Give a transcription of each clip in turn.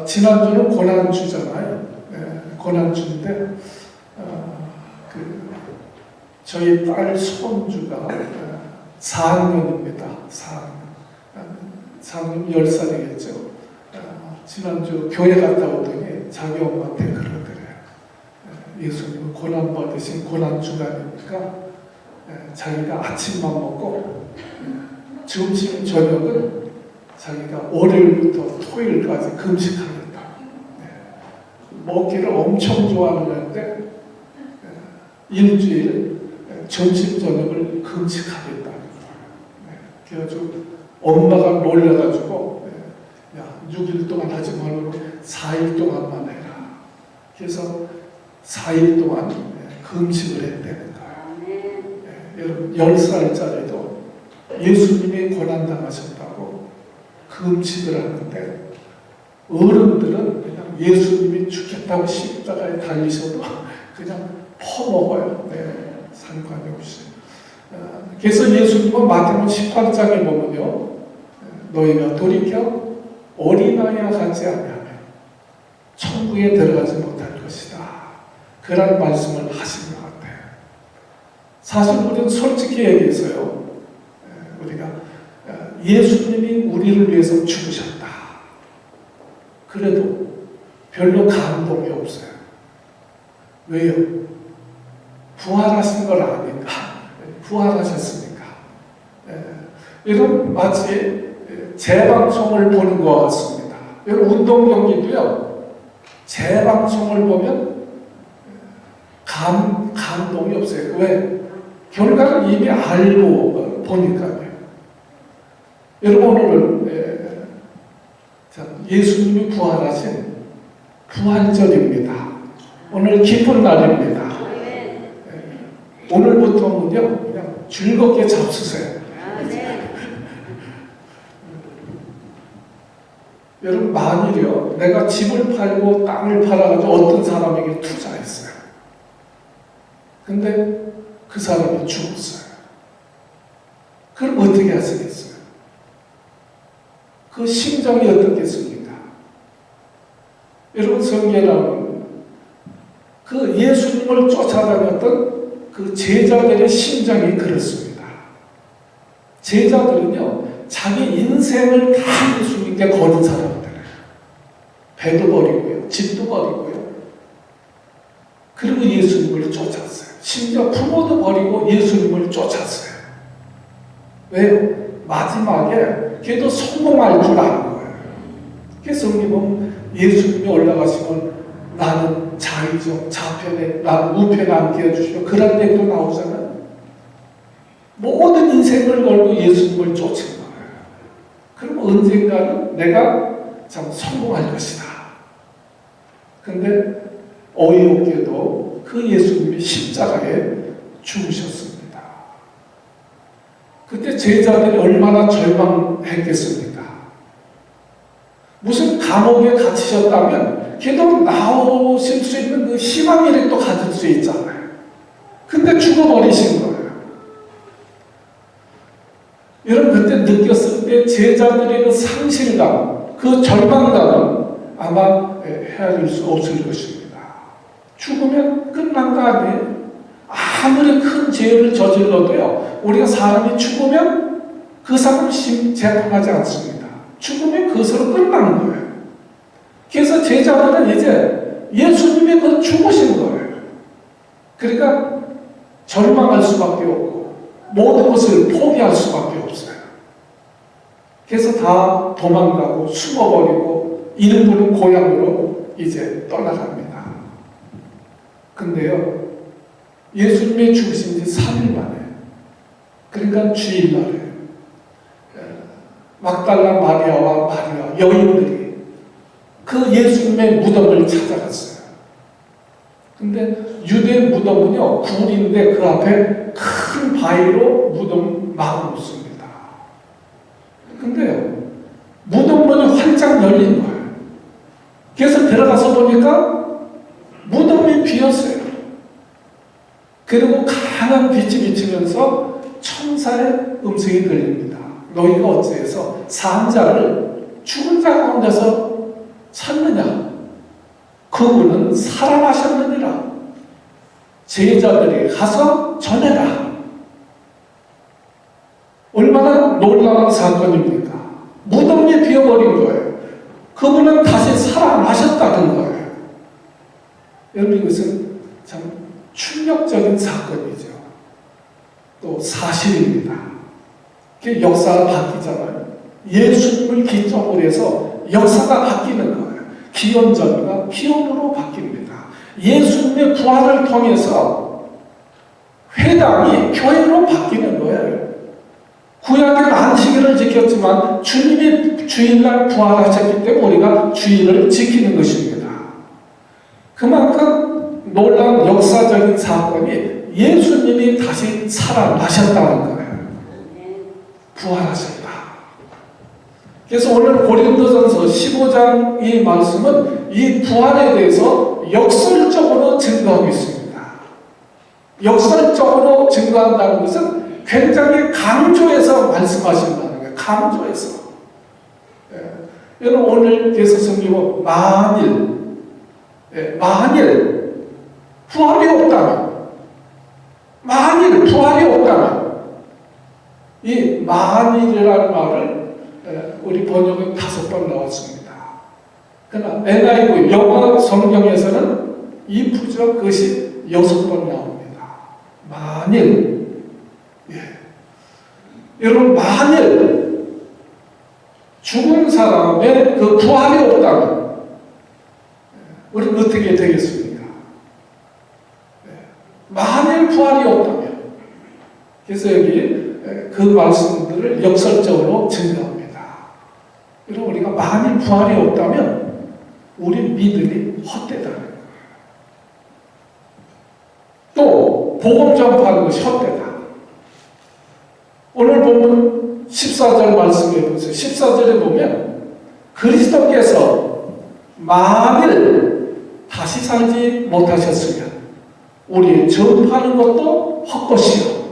지난주는 고난주잖아요. 고난주인데 저희 딸 손주가 4학년입니다. 4학년 10살이겠죠. 지난주 교회 갔다 오더니 자기 엄마한테 그러더래요. 예수님은 고난받으신 고난주간이니까 자기가 아침만 먹고 점심 저녁은 자기가 월요일부터 토요일까지 금식하겠다. 먹기를 엄청 좋아하는데 일주일 점심 저녁을 금식하겠다. 그래가지고 엄마가 놀려가지고 야 6일 동안 하지 말고 4일 동안만 해라. 그래서 4일 동안 금식을 했다는 거예요. 여러분 10살짜리도 예수님이 고난당하셨다고 금식을 하는데 어른들은 그냥 예수님이 죽겠다고 십자가에 달리셔도 그냥 퍼먹어요. 상관이 없이. 그래서 예수님은 마태복음 18장에 보면요, 너희가 돌이켜 어린아이와 같지 아니하면 천국에 들어가지 못할 것이다. 그런 말씀을 하신 것 같아요. 사실 우리는 솔직히 얘기해서요, 우리가 예수님이 우리를 위해서 죽으셨다. 그래도 별로 감동이 없어요. 왜요? 부활하신 걸 아니까. 부활하셨으니까. 여러분 마치 재방송을 보는 것 같습니다. 여러분 운동 경기도요, 재방송을 보면 감동이 없어요. 왜? 결과를 이미 알고 보니까요. 여러분 오늘은 예수님이 부활하신 부활절입니다. 오늘 기쁜 날입니다. 오늘부터는요, 그냥 즐겁게 잡수세요. 여러분 만일요, 내가 집을 팔고 땅을 팔아가지고 어떤 사람에게 투자했어요. 근데 그 사람이 죽었어요. 그럼 어떻게 하시겠어요? 그 심정이 어떻겠습니까? 여러분 성경에는 그 예수님을 쫓아다녔던 그 제자들의 심정이 그렇습니다. 제자들은요, 자기 인생을 다 예수님께 거는 사람들이에요. 배도 버리고요, 집도 버리고요. 그리고 예수님을 쫓았어요. 심지어 부모도 버리고 예수님을 쫓았어요. 왜요? 마지막에 걔도 성공할 줄 아는 거예요. 그래서 성경은 예수님이 올라가시면 나는 자의적 좌편에 나는 우편에 앉게 해주시고 그런 얘기도 나오잖아요. 모든 인생을 걸고 예수님을 쫓은 거예요. 그럼 언젠가는 내가 참 성공할 것이다. 근데 어이없게도 그 예수님이 십자가에 죽으셨습니다. 그때 제자들이 얼마나 절망했겠습니까? 무슨 감옥에 갇히셨다면 걔도 나오실 수 있는 그 희망이라도 가질 수 있잖아요. 근데 죽어버리신 거예요. 여러분 그때 느꼈을 때 제자들의 그 상실감, 그 절망감은 아마 헤아릴 수 없을 것입니다. 죽으면 끝난 거 아니에요? 아무리 큰 죄를 저질러도요, 우리가 사람이 죽으면 그 사람을 재판하지 않습니다. 죽으면 그것으로 끝나는 거예요. 그래서 제자들은 이제 예수님이 그 죽으신 거예요. 그러니까 절망할 수밖에 없고 모든 것을 포기할 수밖에 없어요. 그래서 다 도망가고 숨어버리고 일부는 고향으로 이제 떠나갑니다. 근데요, 예수님이 죽으신 지 3일 만에, 그러니까 주일날에 막달라 마리아와 마리아 여인들이 그 예수님의 무덤을 찾아갔어요. 근데 유대 무덤은요, 굴인데 그 앞에 큰 바위로 무덤 막아놓습니다. 근데요, 무덤 문이 활짝 열린 거예요. 그래서 들어가서 보니까 무덤이 비었어요. 그리고 강한 빛이 비치면서 천사의 음성이 들립니다. 너희가 어찌해서 산 자를 죽은 자 가운데서 찾느냐? 그분은 살아나셨느니라. 제자들이 가서 전해라. 얼마나 놀라운 사건입니까? 무덤이 비어버린 거예요. 그분은 다시 살아나셨다는 거예요. 여러분, 이것은 참 충격적인 사건이죠. 또 사실입니다. 역사가 바뀌잖아요. 예수님을 기점으로 해서 역사가 바뀌는 거예요. 기원전과 기원으로 바뀝니다. 예수님의 부활을 통해서 회당이 교회로 바뀌는 거예요. 구약의 안식일을 지켰지만 주님이 주일날 부활하셨기 때문에 우리가 주일을 지키는 것입니다. 그만큼 놀라운 역사적인 사건이 예수님이 다시 살아나셨다는 거예요. 부활하셨다. 그래서 오늘 고린도전서 15장 이 말씀은 이 부활에 대해서 역설적으로 증거하고 있습니다. 역설적으로 증거한다는 것은 굉장히 강조해서 말씀하신다는 거예요. 강조해서. 여러분, 오늘 그래서 성경은 만일 부활이 없다면, 만일 부활이 없다면, 이 만일이라는 말을 우리 번역은 5번 나왔습니다. 그러나 NIV 영어 성경에서는 이 부적 그것이 6번 나옵니다. 만일, 여러분, 만일 죽은 사람의 그 부활이 없다면 우리는 어떻게 되겠습니까? 만일 부활이 없다면, 그래서 여기 그 말씀들을 역설적으로 증거합니다. 그리고 우리가 만일 부활이 없다면 우리 믿음이 헛되다는 거예요. 또 복음 전파하는 것이 헛되다. 오늘 보면 14절 말씀해 보세요. 14절에 보면 그리스도께서 만일 다시 살지 못하셨으면 우리 전파하는 것도 헛것이요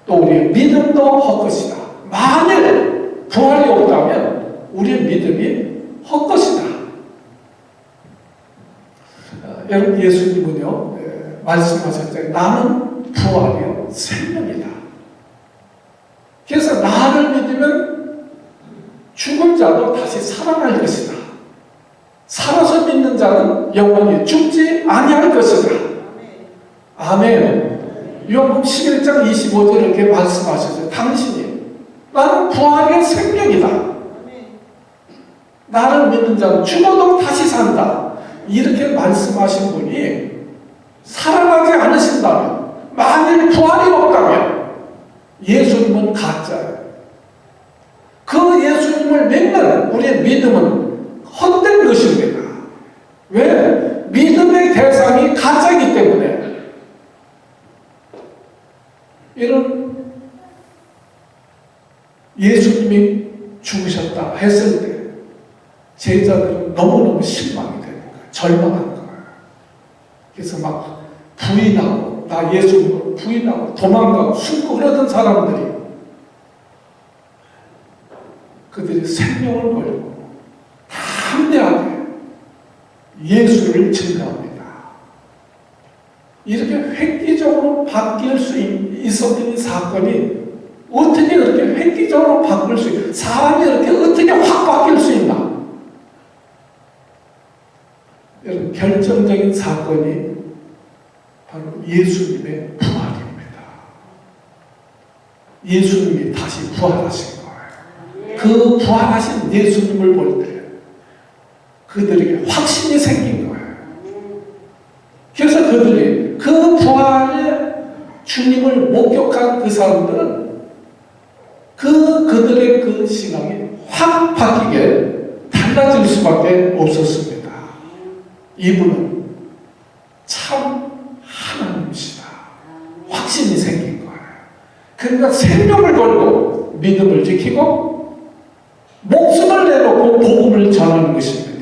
또 우리의 믿음도 헛것이다. 만일 부활이 없다면 우리의 믿음이 헛것이다. 여러분, 예수님은요 말씀하셨잖아요. 나는 부활이요 생명이다. 그래서 나를 믿으면 죽은 자도 다시 살아날 것이다. 살아서 믿는 자는 영원히 죽지 아니할 것이다. 아멘. 요한복음 11장 25절 이렇게 말씀하셨어요. 당신이 나는 부활의 생명이다. 나를 믿는 자는 죽어도 다시 산다. 이렇게 말씀하신 분이 살아나지 않으신다면, 만일 부활이 없다면 예수님은 가짜예요. 그 예수님을 믿는 우리의 믿음은 헛된 것입니다. 왜? 믿음의 대상이 가짜이기 때문에. 이런 예수님이 죽으셨다 했을 때 제자들은 너무너무 실망이 되는 거예요. 절망한 거예요. 그래서 막 부인하고, 나 예수님을 부인하고 도망가고 숨고 그러던 사람들이 그들이 생명을 걸고 담대하게 예수를 증거합니다. 이렇게 획기적으로 바뀔 수 있었던 이 사건이 어떻게 그렇게 획기적으로 바뀔 수 있나? 사람이 이렇게 어떻게 확 바뀔 수 있나? 여러분, 결정적인 사건이 바로 예수님의 부활입니다. 예수님이 다시 부활하신 거예요. 그 부활하신 예수님을 볼 때 그들에게 확신이 생긴 거예요. 그래서 그들이 그 부활의 주님을 목격한 그 사람들은 그들의 그 신앙이 확 바뀌게 달라질 수밖에 없었습니다. 이분은 참 하나님이시다. 확신이 생긴 거예요. 그러니까 생명을 걸고 믿음을 지키고 목숨을 내놓고 복음을 전하는 것입니다.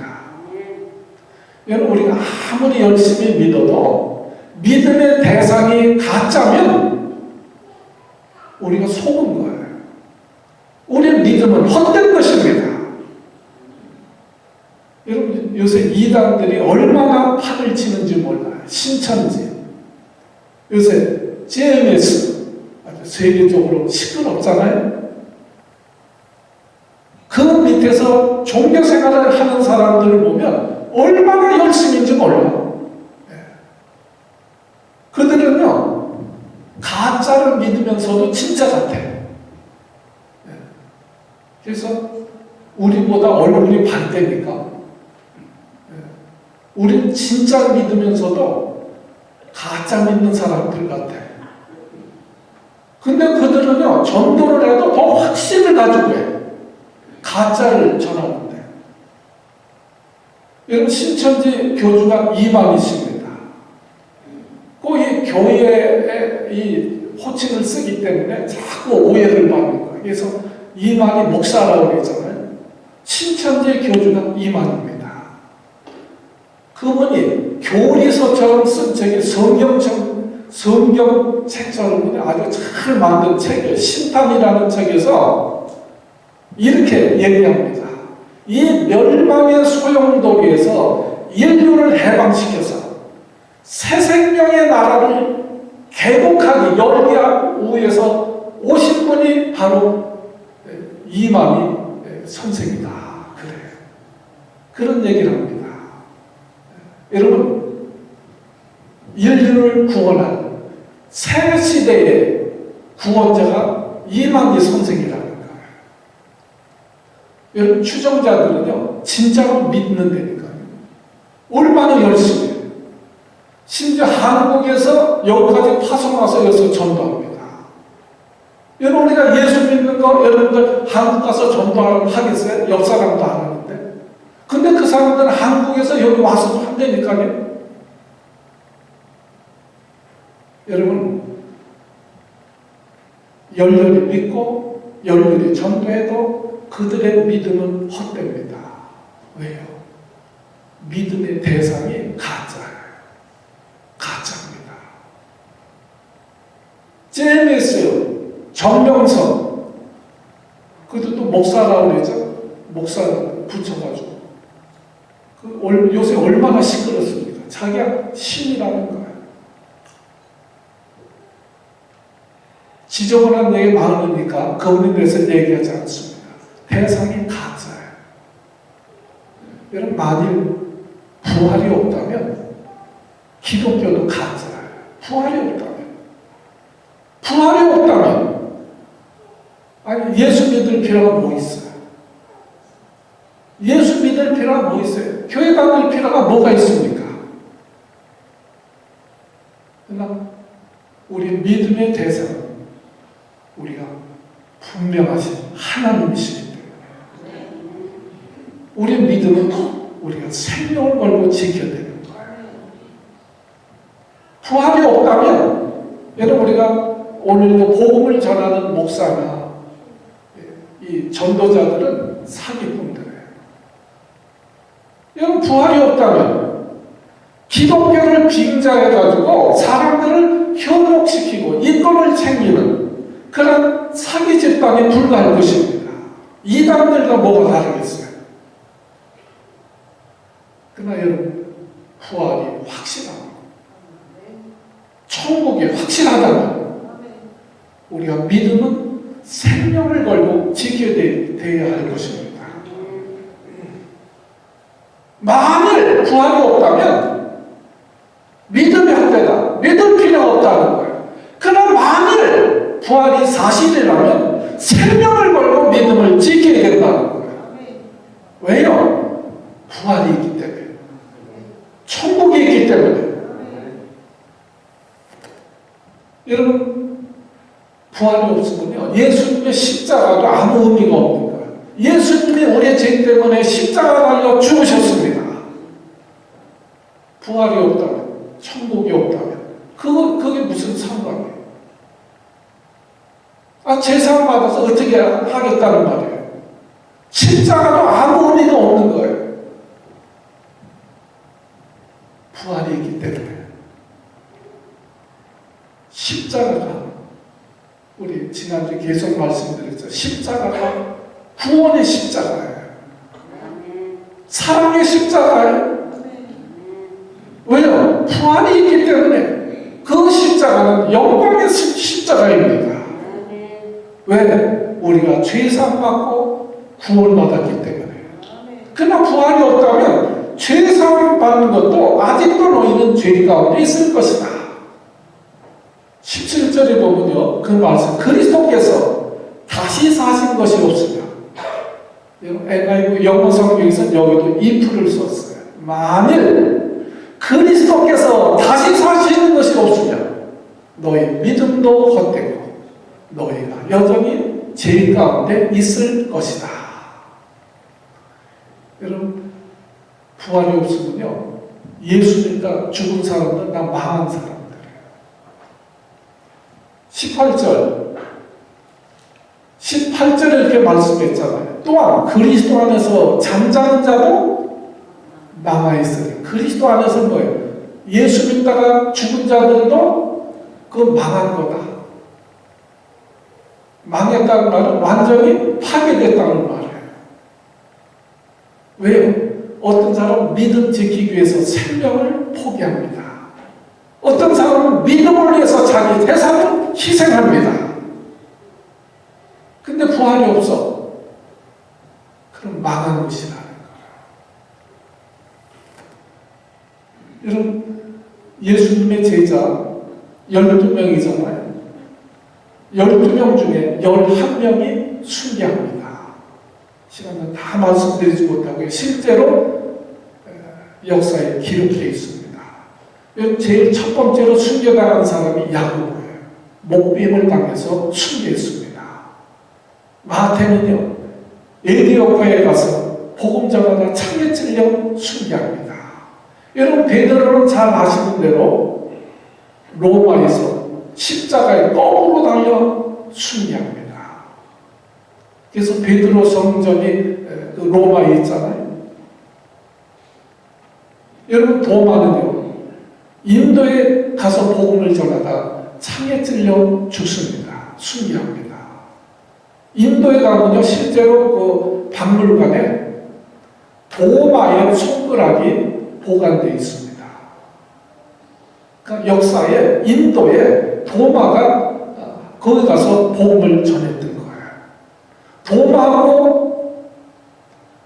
여러분, 우리가 아무리 열심히 믿어도 믿음의 대상이 가짜면 우리가 속은 거예요. 우리의 믿음은 헛된 것입니다. 요새 이단들이 얼마나 판을 치는지 몰라요. 신천지. 요새 JMS 아주 세계적으로 시끄럽잖아요. 그 밑에서 종교 생활을 하는 사람들을 보면 얼마나 열심인지 몰라요. 그들은요, 가짜를 믿으면서도 진짜 같아요. 그래서 우리보다 얼굴이 밝다니까. 우린 진짜 믿으면서도 가짜 믿는 사람들 같아요. 근데 그들은요, 전도를 해도 더 확신을 가지고 해요. 가짜를 전하는데. 여러분, 신천지 교주가 이만희십니다. 꼭 이 교회에 이 호칭을 쓰기 때문에 자꾸 오해를 받는 거예요. 그래서 이만희 목사라고 그러잖아요. 신천지 교주가 이만희입니다. 그분이 교리서처럼 쓴 책이 성경책처럼 아주 잘 만든 책이에요. 신탐이라는 책에서 이렇게 얘기합니다. 이 멸망의 소용돌이에서 인류를 해방시켜서 새 생명의 나라를 개국하기 열기 위해서 오신 분이 바로 이만희 선생이다. 그래요. 그런 얘기를 합니다. 여러분, 인류를 구원한 새 시대의 구원자가 이만희 선생이라는 거예요. 여러분, 추종자들은요, 진짜로 믿는다니까요. 얼마나 열심히 해요. 심지어 한국에서 여기까지 파송와서 여기서 전도합니다. 여러분, 우리가 예수 믿는 거 여러분들 한국 가서 전도하겠어요? 옆 사람도 안 하는데. 근데 그 사람들은 한국에서 여기 와서도 한다니까요. 여러분, 열렬히 믿고 열렬히 전도해도 그들의 믿음은 헛됩니다. 왜요? 믿음의 대상이 가짜예요. 가짜입니다. JMS 정명석, 그것도 또 목사라고 그러죠. 목사 붙여가지고 요새 얼마나 시끄럽습니까? 자기가 신이라는 거예요. 지저분한 얘기 많으니까 그분에 대해서 얘기하지 않습니다. 대상이 가짜예요. 여러분, 만일 부활이 없다면 기독교도 가짜예요. 부활이 없다면 아니, 예수 믿을 필요가 뭐 있어요? 예수 믿을 필요가 뭐 있어요? 교회 다닐 필요가 뭐가 있습니까? 그러나 우리 믿음의 대상은 우리가 분명하신 하나님이시기 때문에 우리 믿음은 우리가 생명을 걸고 지켜야 되는 거예요. 부활이 없다면 여러분, 우리가 오늘도 복음을 전하는 목사나 이 전도자들은 사기꾼들이에요. 여러분, 부활이 없다면 기독교를 빙자해가지고 사람들을 현혹시키고 인권을 챙기는 그런 사기 집단에 불과할 것입니다. 이단들과 뭐가 다르겠어요? 그러나 여러분, 부활이 확실하고 천국이 확실하다면 우리가 믿음은 생명을 걸고 지켜야 할 것입니다. 만일 부활이 없다면 믿음이 헛되다. 믿을 필요가 없다는 거예요. 그러나 만일 부활이 사실이라면 생명을 걸고 믿음을 지켜야 된다는 거예요. 왜요? 부활이 있기 때문에. 천국이 있기 때문에. 여러분, 부활이 없으면요, 예수님의 십자가도 아무 의미가 없는 거예요. 예수님이 우리의 죄 때문에 십자가 달려 죽으셨습니다. 부활이 없다면, 천국이 없다면, 그게 무슨 상관이에요? 제상 받아서 어떻게 하겠다는 말이에요. 십자가도 아무 의미가 없는 거예요. 부활이 있기 때문에. 십자가가, 우리 지난주에 계속 말씀드렸죠. 십자가가 구원의 십자가예요. 사랑의 십자가예요. 왜요? 부활이 있기 때문에 그 십자가는 영광의 십자가입니다. 왜? 우리가 죄상 받고 구원받았기 때문에. 그러나 부활이 없다면 죄상 받는 것도 아직도 너희는 죄 가운데 있을 것이다. 17절에 보면요, 그 말씀, 그리스도께서 다시 사신 것이 없으면, NIV 영어 성경에서는 여기도 if를 썼어요. 만일 그리스도께서 다시 사시는 것이 없으면 너희 믿음도 헛되고 너희가 여전히 죄 가운데 있을 것이다. 여러분, 부활이 없으면요, 예수 믿다 죽은 사람들, 나 망한 사람들. 18절에 이렇게 말씀했잖아요. 또한 그리스도 안에서 잠자는 자도 망하였으니, 그리스도 안에서 뭐예요? 예수 믿다가 죽은 자들도 그 망한 거다. 망했다는 말은 완전히 파괴됐다는 말이에요. 왜요? 어떤 사람은 믿음 지키기 위해서 생명을 포기합니다. 어떤 사람은 믿음을 위해서 자기 재산을 희생합니다. 근데 부활이 없어. 그럼 망한 것이라는 거예요. 여러분, 예수님의 제자 12명이잖아요. 12명 중에 11명이 순교합니다. 시간은 다 말씀드리지 못하고요. 실제로 역사에 기록되어 있습니다. 제일 첫 번째로 순교당한 사람이 야고보예요. 목뱀을 당해서 순교했습니다. 마태는요, 에디오파에 가서 복음 전하다 창에 찔려 순교합니다. 여러분, 베드로는 잘 아시는 대로 로마에서 십자가에 거꾸로 달려 순교합니다. 그래서 베드로 성전이 로마에 있잖아요. 여러분, 도마는요, 인도에 가서 복음을 전하다 창에 찔려 죽습니다. 순교합니다. 인도에 가면요, 실제로 그 박물관에 도마의 손가락이 보관되어 있습니다. 그러니까 역사에 인도에 도마가 거기 가서 복음을 전했던 거예요. 도마하고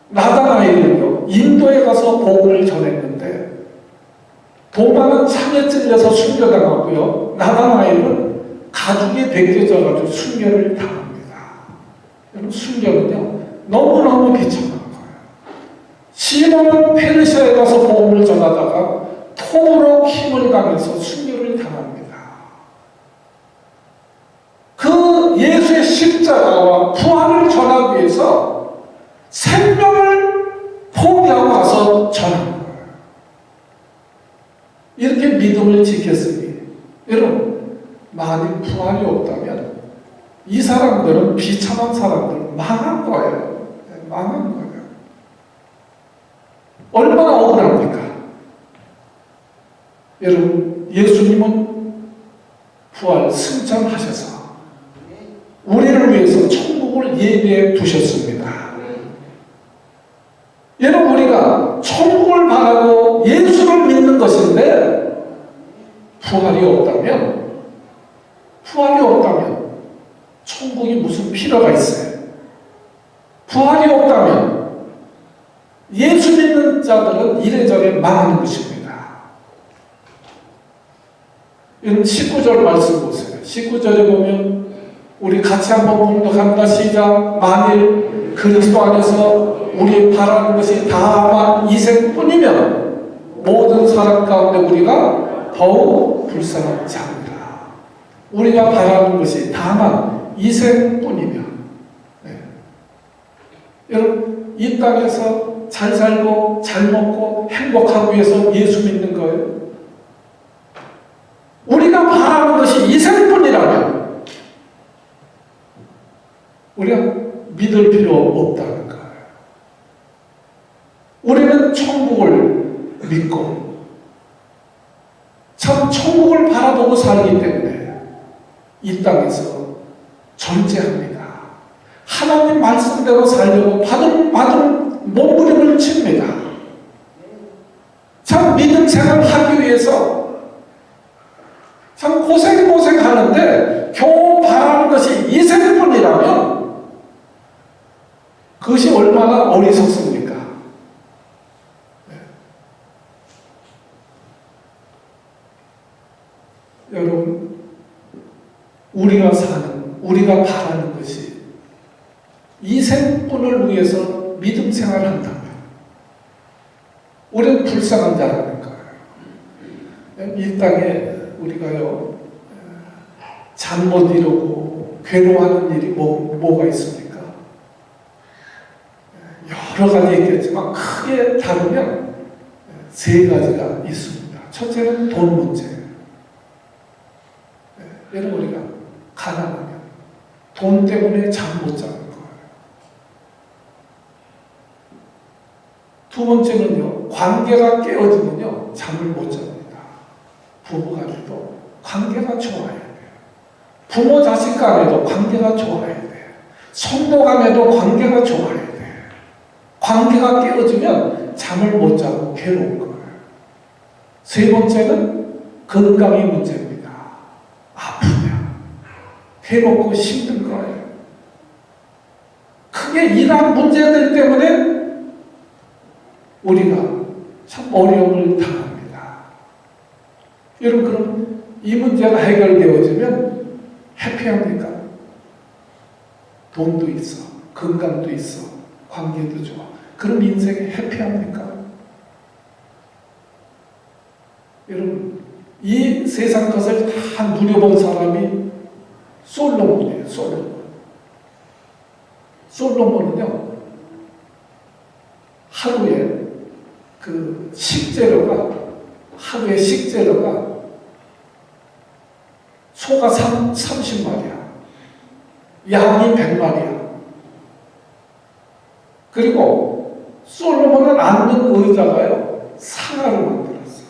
나다나엘은요, 인도에 가서 복음을 전했는데, 도마는 창에 찔려서 순교당하고요, 나다나엘은 가죽에 벗겨져가지고 순교를 당합니다. 여러분, 순교는요, 너무너무 비참한 거예요. 시몬은 페르시아에 가서 복음을 전하다가 톱으로 힘을 당해서 순교를 당합니다. 그 예수의 십자가와 부활을 전하기 위해서 생명을 포기하고 가서 전한 거예요. 이렇게 믿음을 지켰으니, 여러분, 만일 부활이 없다면 이 사람들은 비참한 사람들, 망한 거예요. 망한 거예요. 얼마나 억울합니까? 여러분, 예수님은 부활 승천하셔서 우리를 위해서 천국을 예비해 두셨습니다. 여러분, 우리가 천국을 바라고 예수를 믿는 것인데 부활이 없다면 천국이 무슨 필요가 있어요? 부활이 없다면 예수 믿는 자들은 이래저래 망하는 것입니다. 19절 말씀 보세요. 19절에 보면 우리 같이 한번 봉독합니다. 시작. 만일 그리스도 안에서 우리 바라는 것이 다만 이생뿐이면 모든 사람 가운데 우리가 더욱 불쌍하지 않다. 우리가 바라는 것이 다만 이생뿐이면, 네. 여러분, 이 땅에서 잘 살고 잘 먹고 행복하기 위해서 예수 믿는 거예요. 우리가 바라는 것이 이생뿐이라면 우리가 믿을 필요 없다는 거예요. 우리는 천국을 믿고 참 천국을 바라보고 살기 때문에 이 땅에서 절제합니다. 하나님 말씀대로 살려고 받은 몸부림을 칩니다. 참 믿음 생활을 하기 위해서 참 고생하는데 겨우 바라는 것이 이생뿐이라면 그것이 얼마나 어리석습니까? 네. 여러분, 우리가 바라는 것이 이생뿐을 위해서 믿음 생활을 한다면 우리는 불쌍한 자라는 거예요. 이 땅에 우리가요, 잠 못 이루고 괴로워하는 일이 뭐가 있습니까? 여러 가지 있겠지만 크게 다루면 세 가지가 있습니다. 첫째는 돈 문제. 여러분, 우리가 가난하면 돈 때문에 잠 못 자는 거예요. 두 번째는요, 관계가 깨어지면요, 잠을 못 잡니다. 부부간에도 관계가 좋아야 돼요. 부모 자식 간에도 관계가 좋아야 돼요. 성도 간에도 관계가 좋아야 돼요. 관계가 깨어지면 잠을 못 자고 괴로운 거예요. 세 번째는 건강의 문제입니다. 아프면 괴롭고 힘든 거예요. 크게 이러한 문제들 때문에 우리가 참 어려움을 당합니다. 여러분, 그럼 이 문제가 해결되어지면 해피합니까? 돈도 있어, 건강도 있어, 관계도 좋아. 그럼 인생이 해피합니까? 여러분, 이 세상 것을 다 누려본 사람이 솔로몬이에요. 솔로몬은요, 하루에 하루에 식재료가 소가 30마리야. 양이 100마리야. 그리고 솔로몬은 앉는 의자가요, 상아로 만들었어.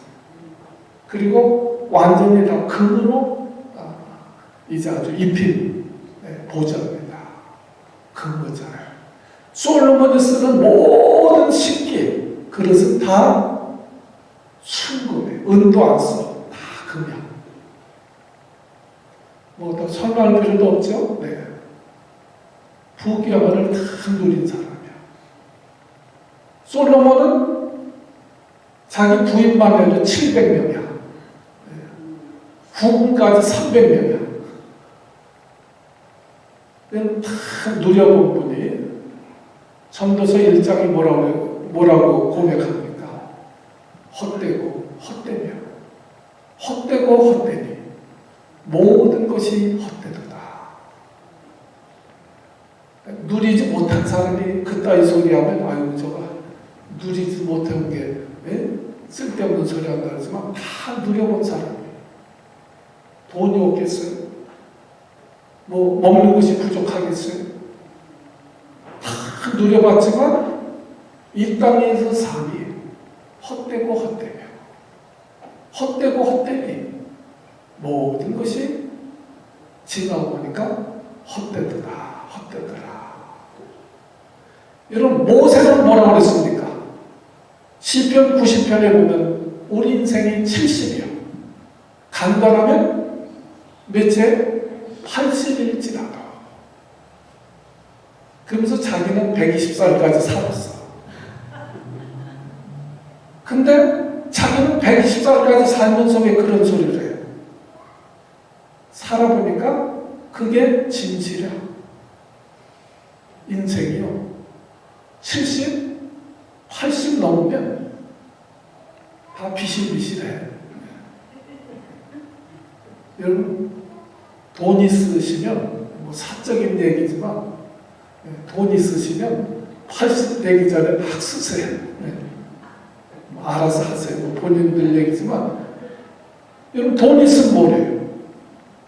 그리고 완전히 다 금으로 이제 아주 입힌 보좌입니다. 금보잖아요. 솔로몬이 쓰는 모든 식기, 그릇은 다 순금에, 은도 안 써. 다 금이야. 뭐 더 설명할 필요도 없죠? 네. 부귀영화를 다 누린 사람이야. 솔로몬은 자기 부인만 해도 700명이야. 후궁까지 300명이야. 다 누려본 분이 전도서 1장이 뭐라고 고백합니까? 헛되고 헛되며 헛되고 헛되니 모든 것이 헛되도다. 누리지 못한 사람이 그따위 소리하면 아유 저가 누리지 못한 게 쓸데없는 소리 한다 그러지만 다 누려본 사람이에요. 돈이 없겠어요? 뭐 먹는 것이 부족하겠어요? 다 누려봤지만 이 땅에서 삶이 헛되고 헛되며 헛되고 헛되니 모든 것이 지나고 보니까 헛되더라. 여러분, 모세는 뭐라고 그랬습니까? 시편 90편에 보면 우리 인생이 70이요. 간단하면 몇째? 80일지라도. 그러면서 자기는 120살까지 살았어. 근데 자기는 120살까지 살면서 왜 그런 소리를 해요? 살아보니까 그게 진실이야. 인생이요. 70, 80 넘으면 다 비실비실해. 여러분, 돈 있으시면, 뭐 사적인 얘기지만, 돈 있으시면 80 되기 전에 막 쓰세요. 뭐 알아서 하세요. 뭐 본인들 얘기지만, 여러분, 돈 있으면 뭐래요?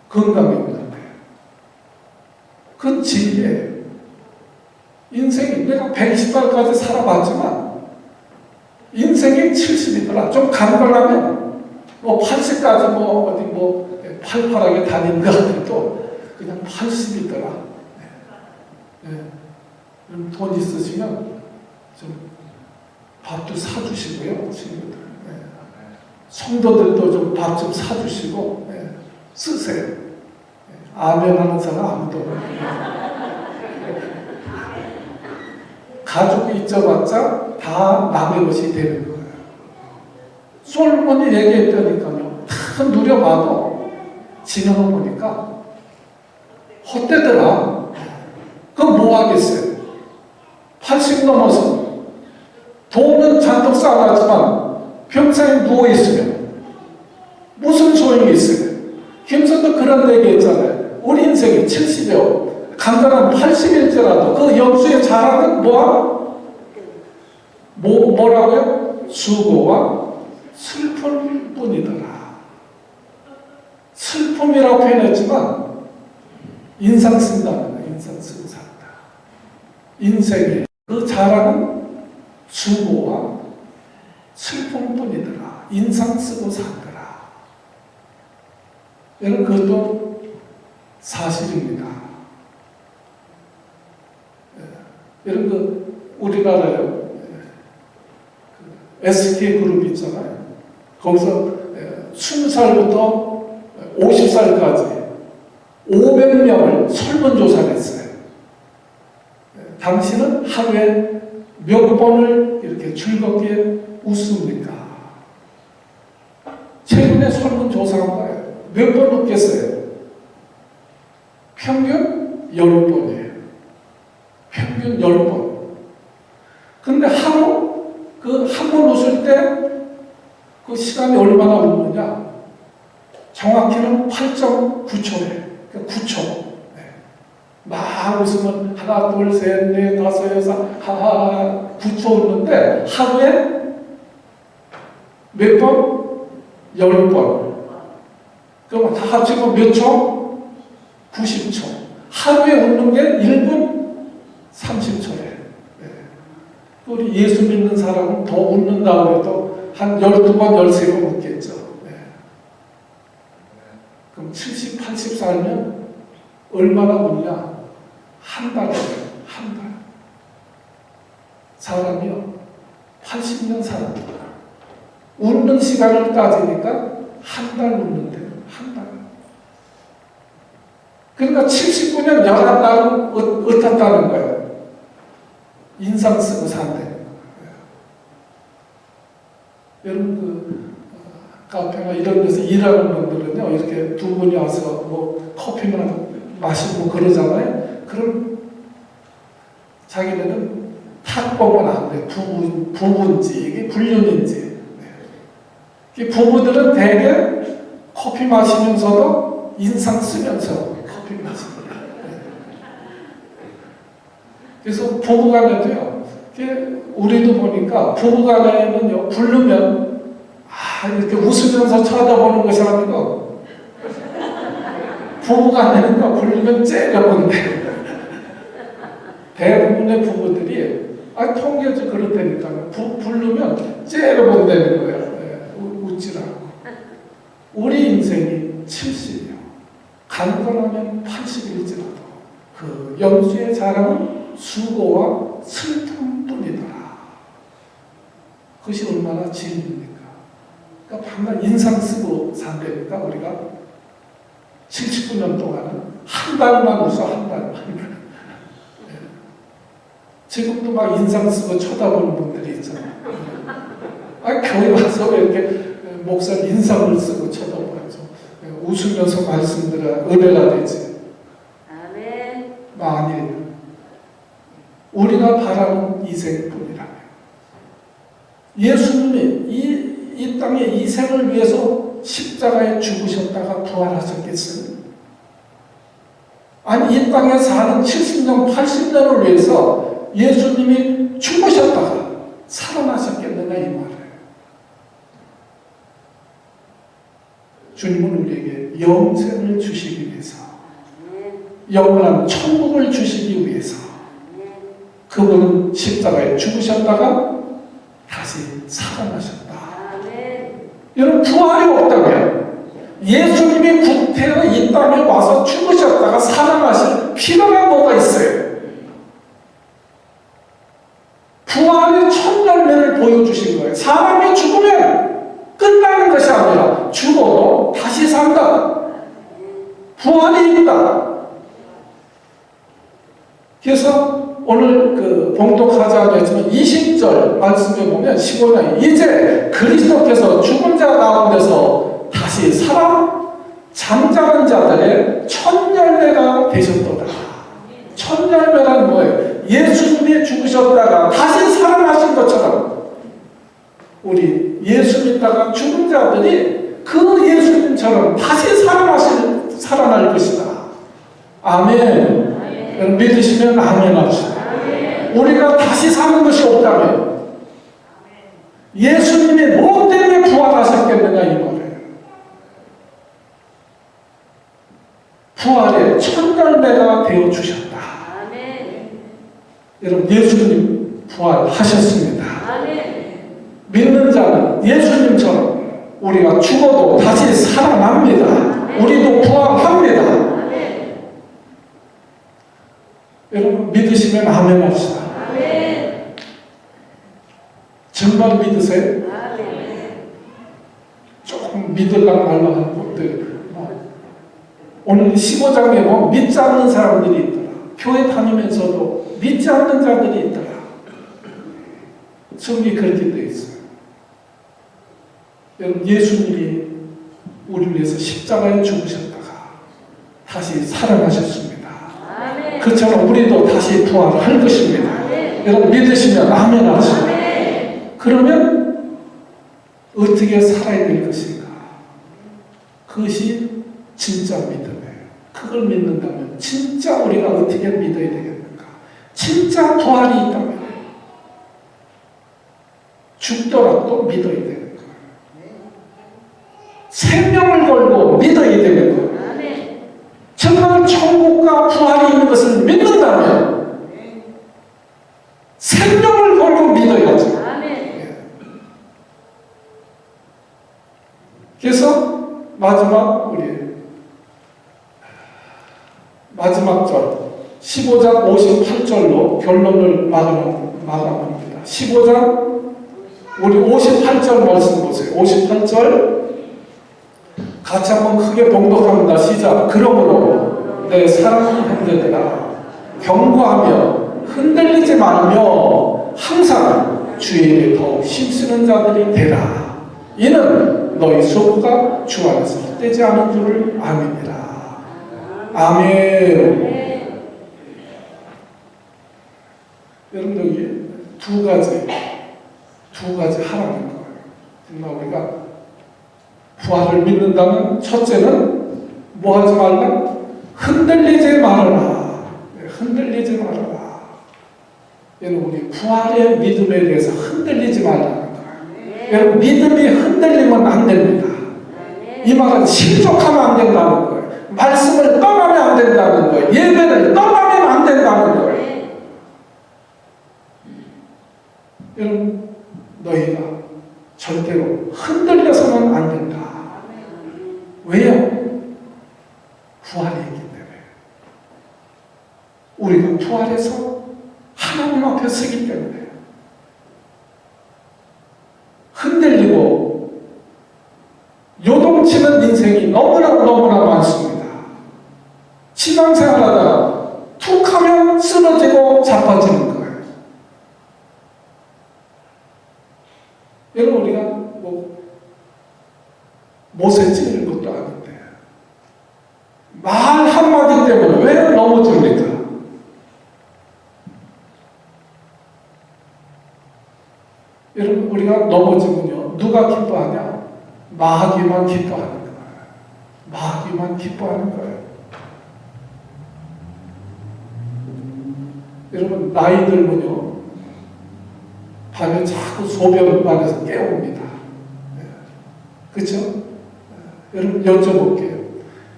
건강입니다. 그건 진리예요. 인생이 내가 120살까지 살아봤지만 인생이 70이더라. 좀 간단하면 뭐 80까지 뭐 어디 뭐 팔팔하게 다닌 것 같아도 그냥 80이더라. 돈 있으시면 좀 밥도 사주시고요, 친구들. 성도들도 좀 밥 좀 사주시고 쓰세요. 아멘 하는 사람 아무도 없어요. 가족이 있자마자 다 남의 것이 되는 거예요. 솔로몬이 얘기했다니까요. 다 누려봐도 지나고 보니까 헛되더라. 그럼 뭐 하겠어요? 80 넘어서 돈은 잔뜩 쌓아놨지만 평생에 누워있으면 무슨 소용이 있어요? 김선도 그런 얘기했잖아요. 우리 인생이 70여 간단한 80일째라도 그 연수의 자랑은 뭐라고요? 수고와 슬픔 뿐이더라. 슬픔이라고 표현했지만 인상 쓴다는 거예요. 인상 쓰고 산다. 인생의 그 자랑은 수고와 슬픔 뿐이더라. 인상 쓰고 산더라. 여러분 그것도 사실입니다. 여러분 우리나라에 SK 그룹 있잖아요. 거기서 20살부터 50살까지 500명을 설문조사를 했어요. 당신은 하루에 몇 번을 이렇게 즐겁게 웃습니까? 최근에 설문조사한 거예요. 몇 번 웃겠어요? 평균 10번이에요. 평균 10번. 근데 하루 그 한 번 웃을 때 그 시간이 얼마나 웃느냐? 정확히는 8.9초래요. 그러니까 9초. 막 웃으면 하나, 둘, 셋, 넷, 다섯, 여섯, 하하 9초 웃는데 하루에 몇 번? 10번. 그럼 다 합치면 몇 초? 90초. 하루에 웃는 게 1분 30초래요. 우리 예수 믿는 사람은 더 웃는다고 해도 한 12번, 13번 웃겠죠. 그럼 70, 80 살면 얼마나 웃냐? 한 달이에요. 한 달. 사람이요. 80년 살았다. 웃는 시간을 따지니까 한 달 웃는데요. 한 달. 그러니까 79년 11달은 어떻다는 거예요? 인상 쓰고 산다는 거예요. 여러분 카페나 이런 데서 일하는 분들은요 이렇게 두 분이 와서 뭐 커피나 마시고 그러잖아요. 그럼 자기네는 탁 보면 안 돼. 부부인지 이게 불륜인지. 부부들은 대개 커피 마시면서도 인상 쓰면서 커피 마십니다. 그래서 부부간에도요. 우리도 보니까 부부간에는요 부르면 이렇게 웃으면서 쳐다보는 것이 아니고 부부간에는요 부르면 째려본대. 대부분의 부부들이 통계도 그렇다니까요. 부르면 째려본다는 거예요. 웃지라고. 우리 인생이 70이요. 간단하면 80일지라도 그 연수의 자랑은 수고와 슬픔뿐이더라. 그것이 얼마나 진리입니까? 그러니까 방금 인상 쓰고 산다니까 우리가 79년 동안은 한 달만 웃어 한 달만. 지금도 막 인상 쓰고 쳐다보는 분들이 있잖아요. 교회 와서 왜 이렇게 목사님 인상을 쓰고 쳐다봐야죠. 웃으면서 말씀드려야 은혜가 되지. 아멘. 아니에요. 우리가 바라는 이생뿐이라며. 예수님이 이 땅의 이생을 위해서 십자가에 죽으셨다가 부활하셨겠어요? 아니 이 땅에 사는 70년, 80년을 위해서 예수님이 죽으셨다가 살아나셨겠느냐 이 말이에요. 주님은 우리에게 영생을 주시기 위해서, 영원한 천국을 주시기 위해서 그분은 십자가에 죽으셨다가 다시 살아나셨다. 여러분 부활이 없다면 예수님이 구태여 이 땅에 와서 죽으셨다가 살아나실 필요가 뭐가 있어요? 부활의 첫 열매를 보여주신 거예요. 사람이 죽으면 끝나는 것이 부활했다. 그래서 오늘 그 봉독하자 했지만 20절 말씀에 보면 15장 이제 그리스도께서 죽은 자 가운데서 다시 살아 잠자는 자들의 첫 열매가 되셨도다. 첫 열매란 뭐예요? 예수님이 죽으셨다가 다시 살아나신 것처럼 우리 예수 믿다가 죽은 자들이 그 예수님처럼 다시 살아날 것이다. 아멘. 믿으시면 아멘 합시다. 우리가 다시 사는 것이 없다면 예수님이 뭐 때문에 부활하셨겠느냐 이 말이에요. 부활의 첫 열매가 되어 주셨다. 여러분 예수님 부활하셨습니다. 믿는 자는 예수님처럼 우리가 죽어도 다시 살아납니다. 우리도 부활합니다. 여러분 믿으시면 아멘 합시다. 정말 믿으세요? 조금 믿으려고 말로 하는 분들 오늘 15장에 보면 믿지 않는 사람들이 있더라. 교회 다니면서도 믿지 않는 자들이 있더라. 성경이 그렇게 되어 있어요. 여러분 예수님이 우리를 위해서 십자가에 죽으셨다가 다시 살아나셨습니다. 그처럼 우리도 다시 부활할 것입니다. 여러분 믿으시면 아멘 하시죠. 그러면 어떻게 살아야 될 것인가? 그것이 진짜 믿음이에요. 그걸 믿는다면 진짜 우리가 어떻게 믿어야 되겠는가? 진짜 부활이 있다면 죽더라도 믿어야 되는 거예요. 생명을 걸고 믿어야 되는 거예요. 정말 천국과 부활이 있는 것을 믿는다면 생명을 걸고 믿어야죠. 그래서 마지막 절 15장 58절로 결론을 마감합니다. 15장 우리 58절 말씀 보세요. 58절 같이 한번 크게 봉독합니다. 시작. 그러므로 내 사랑하는 형제들아 경고하며 흔들리지 말며 항상 주의 일에 더욱 힘쓰는 자들이 되라. 이는 너희 소부가 주 안에서 헛되지 않은 줄을 아미니라. 아멘. 여러분 여기 두 가지 하라는 거예요. 정말 우리가 부활을 믿는다면 첫째는 뭐 하지 말라? 흔들리지 말아라. 흔들리지 말아라. 여러분 우리 부활의 믿음에 대해서 흔들리지 말라는 거예요. 여러분 믿음이 흔들리면 안 됩니다. 이 말은 실족하면 안 된다는 거예요. 말씀을 떠나면 안 된다는 거예요. 예배를 떠나면 안 된다는 거예요. 여러분 너희가 절대로 흔들려서는 안 된다. 왜요? 부활이 있기 때문에. 우리가 부활해서 하나님 앞에 서기 때문에 흔들리고 요동치는 인생이 너무나 많습니다. 신앙생활하다가 툭 하면 쓰러지고 자빠지는 거예요. 여러분 우리가 못에 찔릴 것도 아닌데 말 한마디 때문에 왜 넘어집니까? 여러분 우리가 넘어지면요 누가 기뻐하냐? 마귀만 기뻐하는 거예요. 마귀만 기뻐하는 거예요. 여러분 나이 들면요 밤에 자꾸 소변반에서 깨웁니다. 그렇죠? 여러분 여쭤볼게요.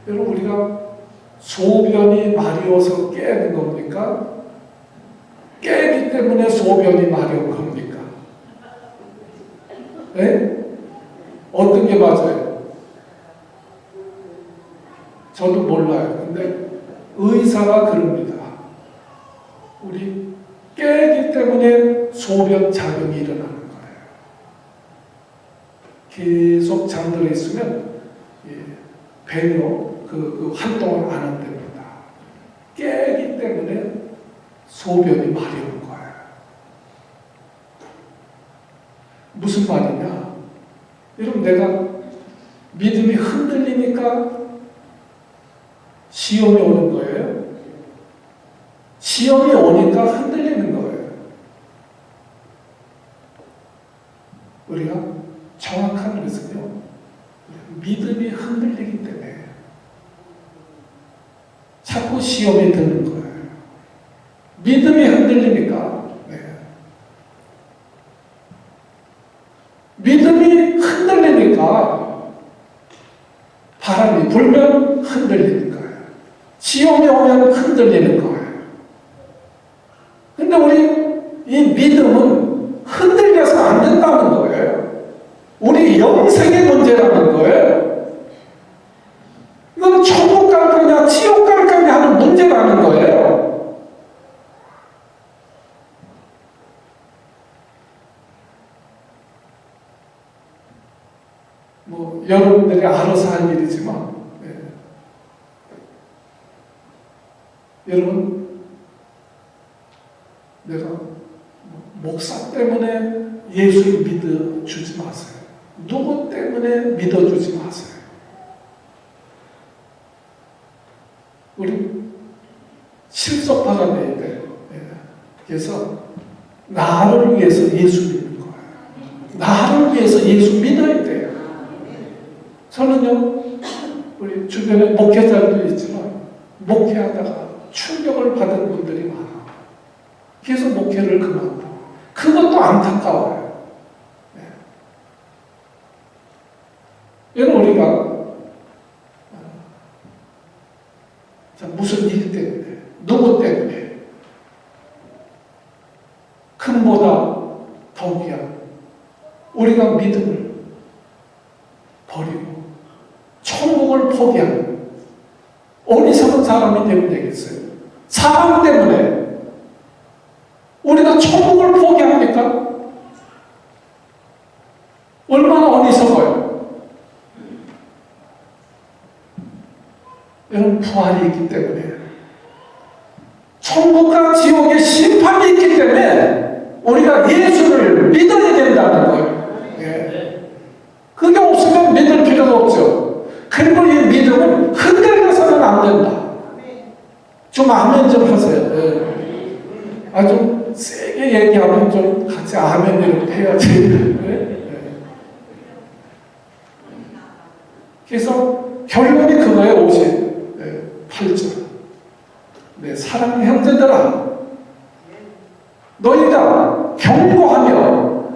여러분 우리가 소변이 마려워서 깨는 겁니까? 깨기 때문에 소변이 마려운 겁니까? 네? 어떤 게 맞아요? 저도 몰라요. 근데 의사가 그럽니다. 우리 깨기 때문에 소변 작용이 일어나는 거예요. 계속 잠들어 있으면 배뇨 그 활동을 안 한답니다. 때문에 소변이 마려운 거예요. 무슨 말이냐? 여러분, 내가 믿음이 흔들리니까 시험이 오는 거예요. 시험이 오니까 흔들리는 거예요. 우리가 정확한 것은요, 믿음이 흔들리기 때문에 자꾸 시험이 드는 거예요. 믿음이 흔들리니까. 믿음이 흔들리니까 바람이 불면 흔들리는 거예요. 시험이 오면 흔들리는 거예요. 근데 우리 이 믿음은 흔들려서 안 된다는 거예요. 우리 영생의 문제라는 거예요. 이건 천국 갈 거냐 지옥 갈 거냐 하는 문제라는 거예요. 뭐 여러분들이 알아서 할 일이지만 여러분, 내가 목사 때문에 예수를 믿어주지 마세요. 누구 때문에 믿어주지 마세요. 우리 실속파가 돼야 돼요. 그래서 나를 위해서 예수 믿는 거예요. 나를 위해서 예수 믿어야 돼요. 저는요, 우리 주변에 목회자들도 있지만 목회하다가 충격을 받은 분들이 많아요. 그래서 목회를 그만두고. 그것도 안타까워요. 여러분, 우리가 무슨 일 때문에, 누구 때문에 금보다 더 귀한 우리가 믿음을 버리고 천국을 포기하는 어리석은 사람이 되면 되겠어요? 사람 때문에 우리가 천국을 포기합니까? 얼마나 어리석어요. 여러분, 부활이 있기 때문에, 천국과 지옥의 심판이 있기 때문에 우리가 예수를 믿어야 된다는 거예요. 그게 없으면 믿을 필요가 없죠. 그리고 이 믿음은 흔들려서는 안 된다. 좀 아멘 좀 하세요. 아주 세게 얘기하면 좀 같이 아멘 이렇게 해야지. 그래서 결론이 그거예요. 58절. 네, 사랑하는 형제들아, 너희가 경고하며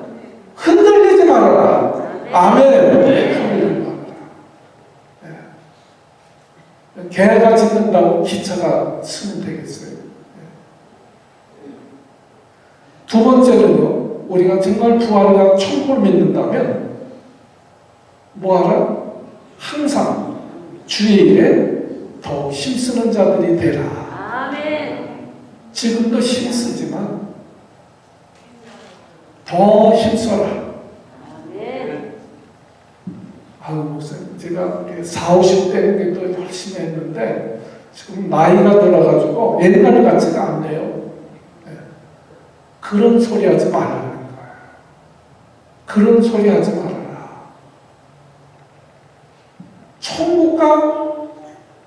흔들리지 말아라. 아멘. 개가 짖는다고 기차가 쓰면 되겠어요. 두 번째는요, 우리가 정말 부활과 천국을 믿는다면 뭐하라? 항상 주의 일에 더 힘쓰는 자들이 되라. 아멘. 지금도 힘쓰지만 더 힘써라. 아멘. 아유, 목사님, 제가 40, 50대에도 열심히 했는데 지금 나이가 들어가지고 옛날 같지가 않네요. 그런 소리 하지 말라는 거예요. 그런 소리 하지 말아라. 천국과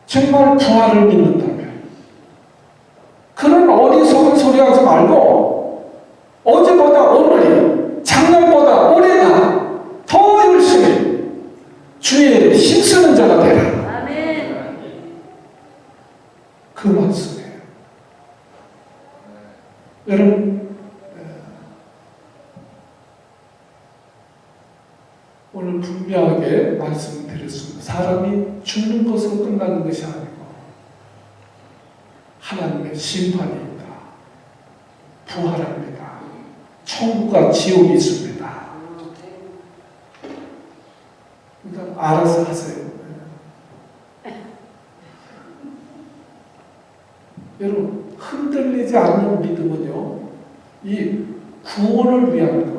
정말 부활을 믿는다면 그런 어리석은 소리 하지 말고 어제보다 오늘이, 작년보다 올해가 더 열심히 주의 일에 힘쓰는 자가 되라. 아멘. 그 말씀이에요. 여러분, 오늘 분명하게 말씀드렸습니다. 사람이 죽는 것으로 끝나는 것이 아니고 하나님의 심판이 있다. 부활합니다. 천국과 지옥이 있습니다. 그러니까 알아서 하세요. 여러분, 흔들리지 않는 믿음은요, 이 구원을 위한 거예요.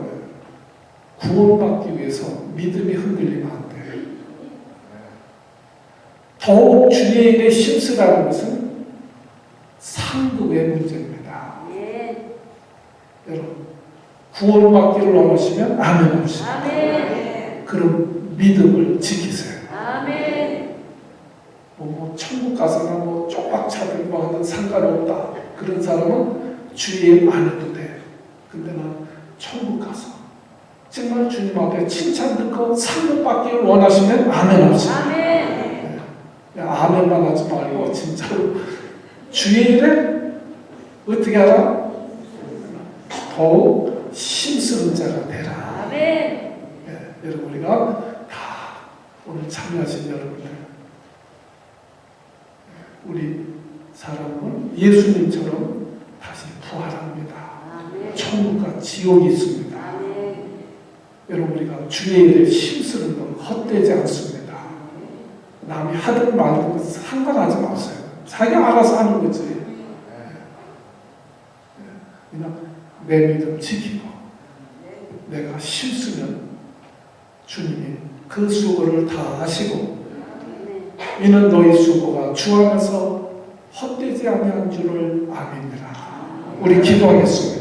구원받기 위해서 믿음이 흔들리면 안 돼요. 더욱 주의 일에 힘쓰라는 것은 상급의 문제입니다. 아멘. 여러분, 구원받기를 원하시면 아멘 하시고 아멘. 그런 믿음을 지키세요. 아멘. 뭐 천국 가서나 뭐 쪽박 차들고 하는 상관없다. 그런 사람은 주의 안 해도 돼. 근데 난 천국 가서 정말 주님 앞에 칭찬 듣고 상급 받기를 원하시면 아멘 하시고 아멘. 아멘만 하지 말고 진짜로 주의 일에 어떻게 하라? 더욱 힘쓰는 자가 되라. 아멘. 예, 여러분 우리가 다 오늘 참여하신 여러분들 우리 사람은 예수님처럼 다시 부활합니다. 아멘. 천국과 지옥이 있습니다. 아멘. 여러분 우리가 주의 일에 힘쓰는 건 헛되지 않습니다. 남이 하든 말든 상관하지 마세요. 자기가 알아서 하는 거지. 그냥 내 믿음 지키고 내가 힘쓰면 주님이 그 수고를 다 하시고 이는 너희 수고가 주 안에서 헛되지 아니한 줄을 아미니라. 우리 기도하겠습니다.